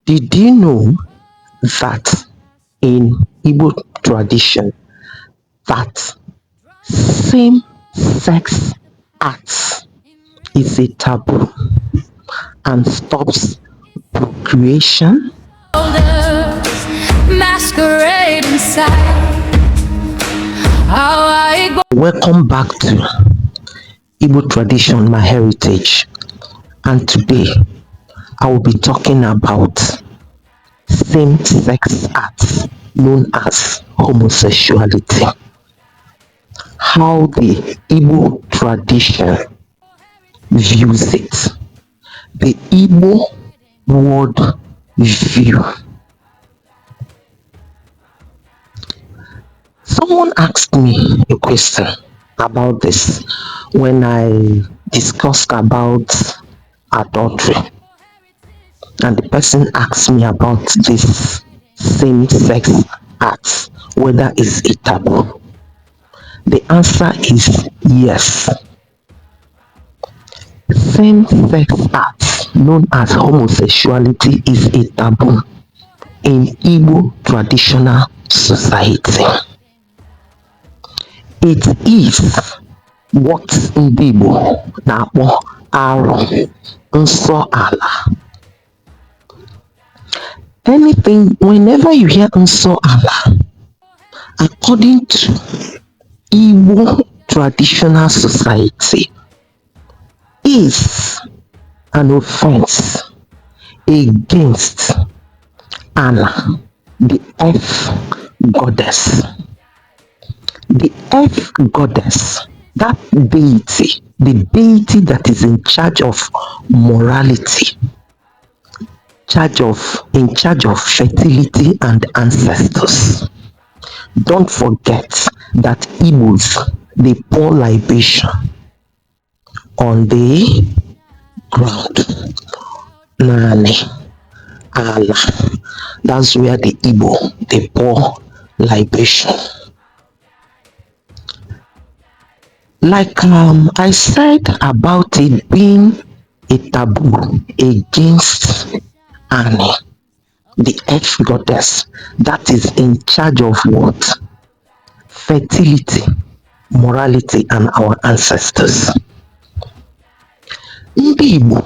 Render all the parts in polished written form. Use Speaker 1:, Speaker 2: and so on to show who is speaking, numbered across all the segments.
Speaker 1: Did you know that in Igbo tradition that same-sex acts is a taboo and stops procreation?
Speaker 2: Masquerade inside.
Speaker 1: Welcome back to Igbo tradition, my heritage, and today I will be talking about same-sex acts known as homosexuality. How the Igbo tradition views it. The Igbo world view. Someone asked me a question about this when I discussed about adultery, and the person asked me about this same-sex acts, whether it's a taboo. The answer is yes. Same-sex acts known as homosexuality is a taboo in Igbo traditional society. It is what ndị Igbo na-akpọ arụ nsọ ala. Whenever you hear nsọ ala, according to Igbo traditional society, is an offense against Allah, the earth goddess. The earth goddess, that deity, the deity that is in charge of morality, in charge of fertility and ancestors. Don't forget that Igbos, they pour libation on the ground. Nani, Allah. That's where the Igbo, they pour libation. Like I said about it being a taboo against Ani, the earth goddess that is in charge of what? Fertility, morality, and our ancestors. Ndị Igbo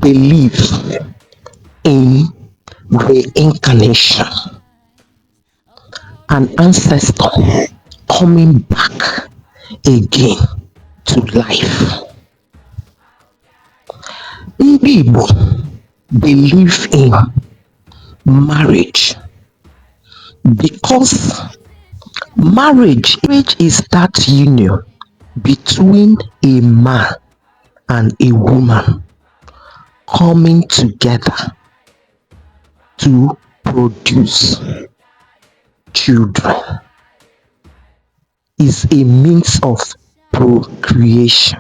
Speaker 1: believe in reincarnation, an ancestor coming back again to life. Ndị Igbo believe in marriage because marriage is that union between a man and a woman coming together to produce children. Is a means of procreation.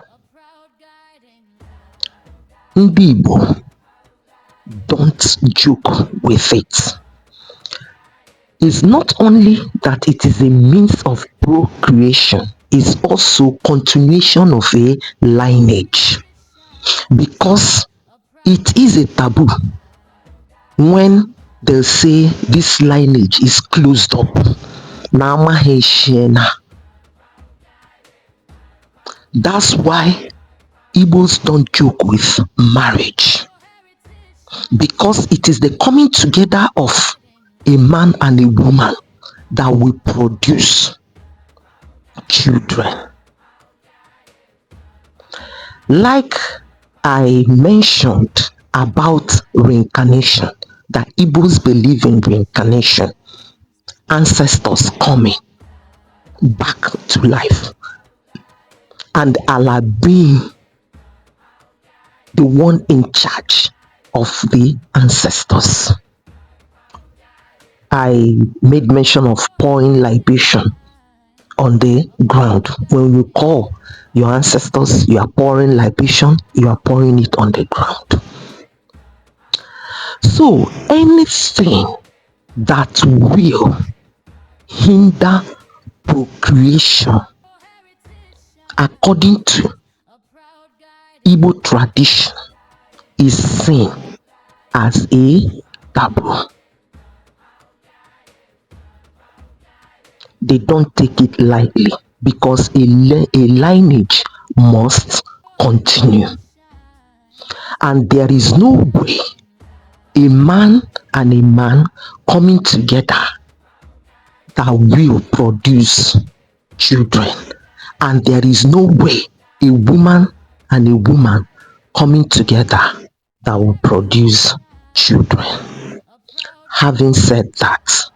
Speaker 1: Ndị Igbo don't joke with it. It's not only that it is a means of procreation, it's also continuation of a lineage, because it is a taboo when they say this lineage is closed up. That's why Igbos don't joke with marriage, because it is the coming together of a man and a woman that will produce children. Like I mentioned about reincarnation, that Igbos believe in reincarnation, ancestors coming back to life, and Allah being the one in charge of the ancestors. I made mention of pouring libation on the ground. When you call your ancestors, you are pouring libation, you are pouring it on the ground. So anything that will hinder procreation, according to Igbo tradition, is sin as a taboo. They don't take it lightly because a lineage must continue. And there is no way a man and a man coming together that will produce children. And there is no way a woman and a woman coming together that will produce children. Having said that,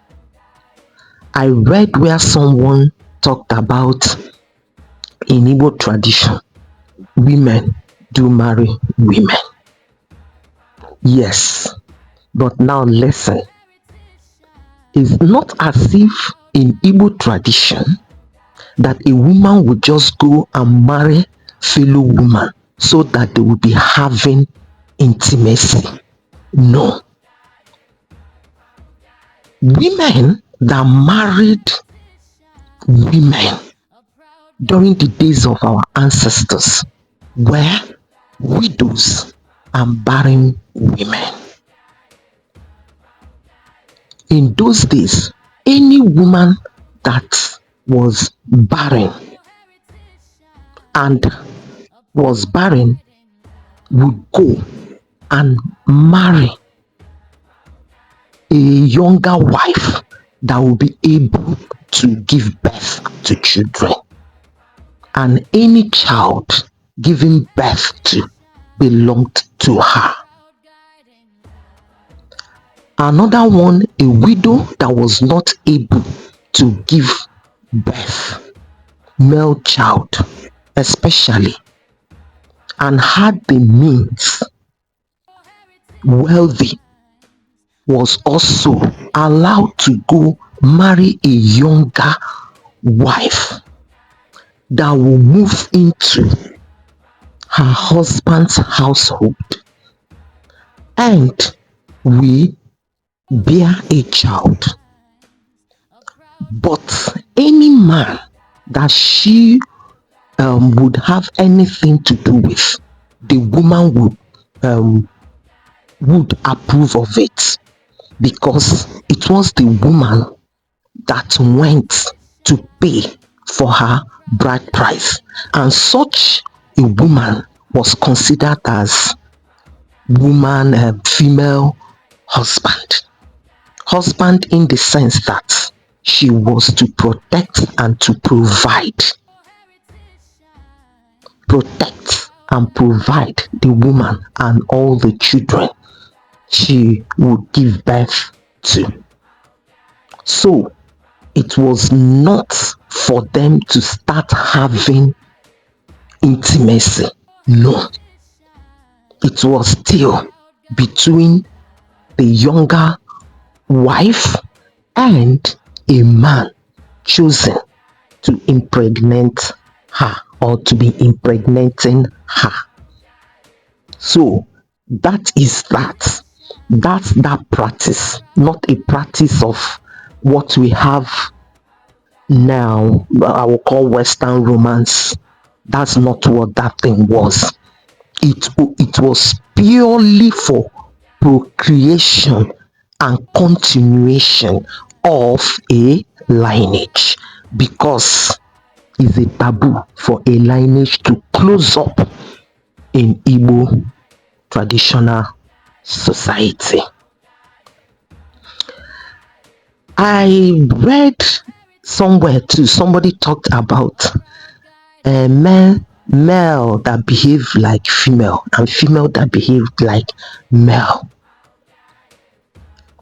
Speaker 1: I read where someone talked about in Igbo tradition, women do marry women. Yes, but now listen. It's not as if in Igbo tradition that a woman would just go and marry fellow woman so that they will be having intimacy. No. Women that married women during the days of our ancestors were widows and barren women. In those days, any woman that was barren and was barren would go and marry a younger wife that will be able to give birth to children. And any child given birth to belonged to her. Another one, a widow that was not able to give birth, male child especially, and had the means, wealthy, was also allowed to go marry a younger wife that will move into her husband's household and we bear a child. But any man that she would have anything to do with, the woman would approve of it because it was the woman that went to pay for her bride price, and such a woman was considered as female husband in the sense that she was to protect and to provide the woman and all the children she would give birth to. So it was not for them to start having intimacy. No. It was still between the younger wife and a man chosen to impregnate her or to be impregnating her. So that is that. That's that practice, not a practice of what we have now, I will call Western romance. That's not what that thing was. It was purely for procreation and continuation of a lineage, because it's a taboo for a lineage to close up in Igbo traditional society. I read somewhere too, somebody talked about a male that behaved like female and female that behaved like male.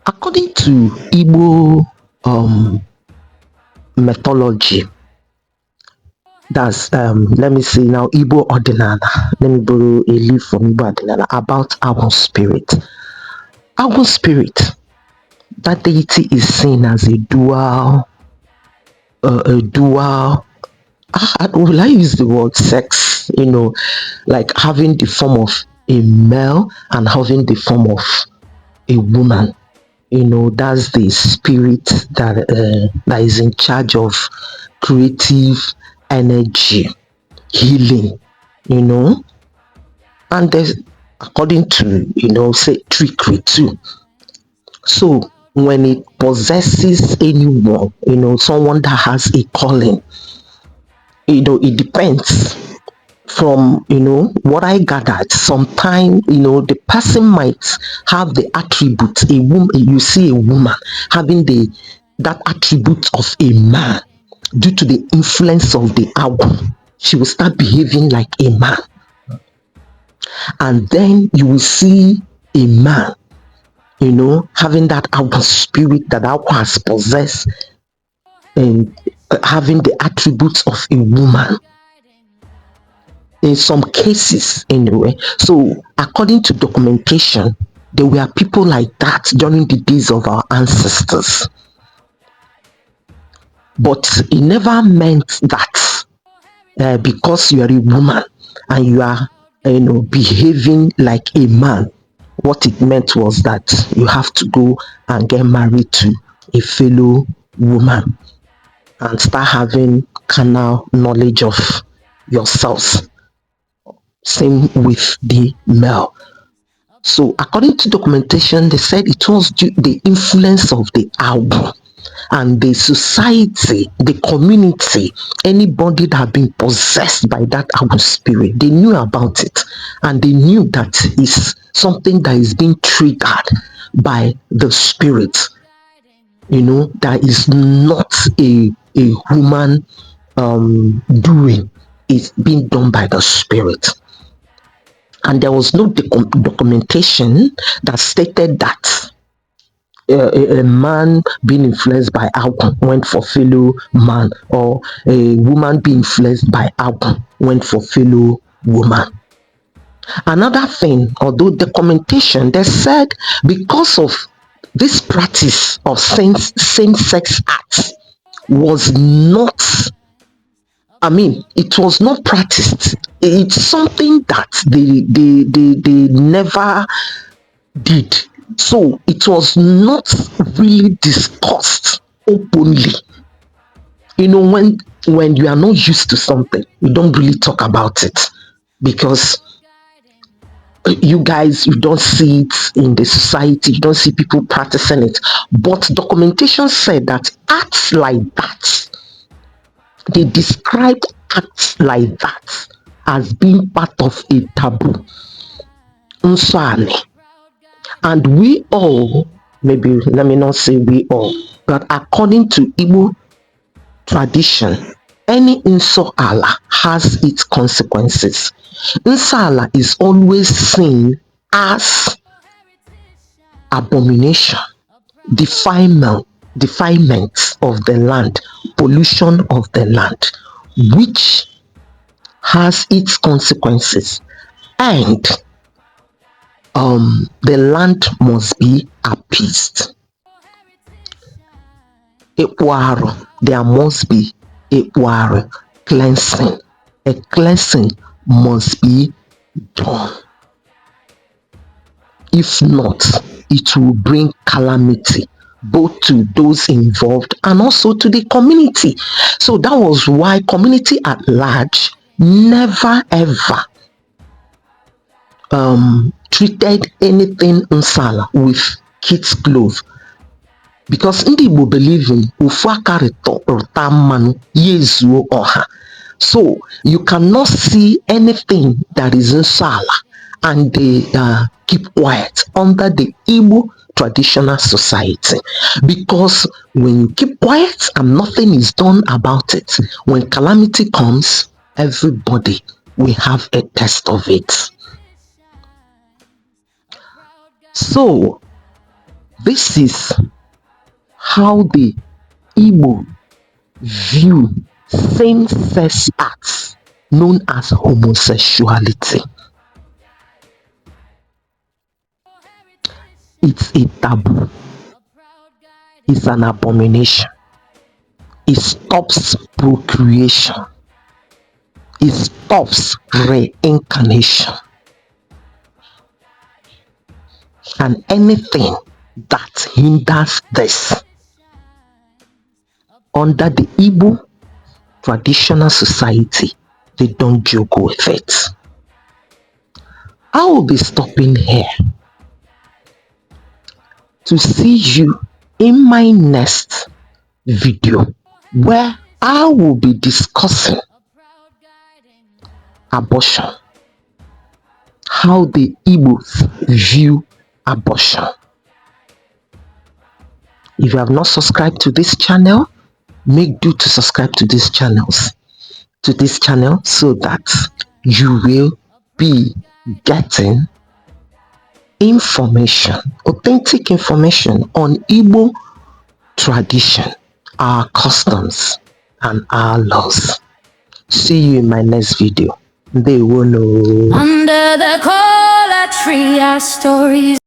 Speaker 1: According to Igbo mythology, that's let me see now, Igbo Ordinana. Let me borrow a leaf from Igbo Ordinana about our spirit. Our spirit, that deity is seen as a dual. Will I use the word sex? Like having the form of a male and having the form of a woman. That's the spirit that is in charge of creative energy, healing. And according to, say trickery too. So when it possesses anyone, someone that has a calling, it depends. From what I gathered, sometimes the person might have the attribute, a woman, you see a woman having the that attribute of a man. Due to the influence of the hour, she will start behaving like a man. And then you will see a man, having that hour spirit that hour has possessed, and having the attributes of a woman in some cases anyway. So according to documentation, there were people like that during the days of our ancestors. But it never meant that because you are a woman and you are behaving like a man, what it meant was that you have to go and get married to a fellow woman and start having carnal knowledge of yourselves. Same with the male. So according to documentation, they said it was the influence of the hour and the society, the community, anybody that had been possessed by that hour spirit, they knew about it, and they knew that is something that is being triggered by the spirit. That is not a human doing. It's being done by the spirit. And there was no documentation that stated that a man being influenced by alcohol went for fellow man, or a woman being influenced by alcohol went for fellow woman. Another thing, although documentation, they said because of this practice of same-sex acts was not, it was not practiced. It's something that they never did. So it was not really discussed openly. When you are not used to something, you don't really talk about it because you guys, you don't see it in the society, you don't see people practicing it. But documentation said that acts like that, they described acts like that as being part of a taboo. And we all, maybe let me not say we all, but according to Igbo tradition, any inshallah has its consequences. Inshallah is always seen as abomination, defilement of the land, pollution of the land, which has its consequences. And the land must be appeased. There must be a cleansing. A cleansing must be done. If not, it will bring calamity both to those involved and also to the community. So that was why community at large never ever treated anything nsala with kids' clothes, because ndị Igbo believe in ofu aka rụta mmanụ ya ezuo ọha. So you cannot see anything that is nsala and they keep quiet under the Igbo traditional society, because when you keep quiet and nothing is done about it, when calamity comes, everybody will have a test of it. So this is how the Igbo view same-sex acts known as homosexuality. It's a taboo. It's an abomination. It stops procreation. It stops reincarnation. And anything that hinders this, under the Igbo traditional society, they don't joke with it. I will be stopping here to see you in my next video where I will be discussing abortion, how the Igbos view abortion. If you have not subscribed to this channel, make do to subscribe to this channel so that you will be getting information, authentic information on Igbo tradition, our customs, and our laws. See you in my next video. They will know.
Speaker 2: Under the cola tree, our stories.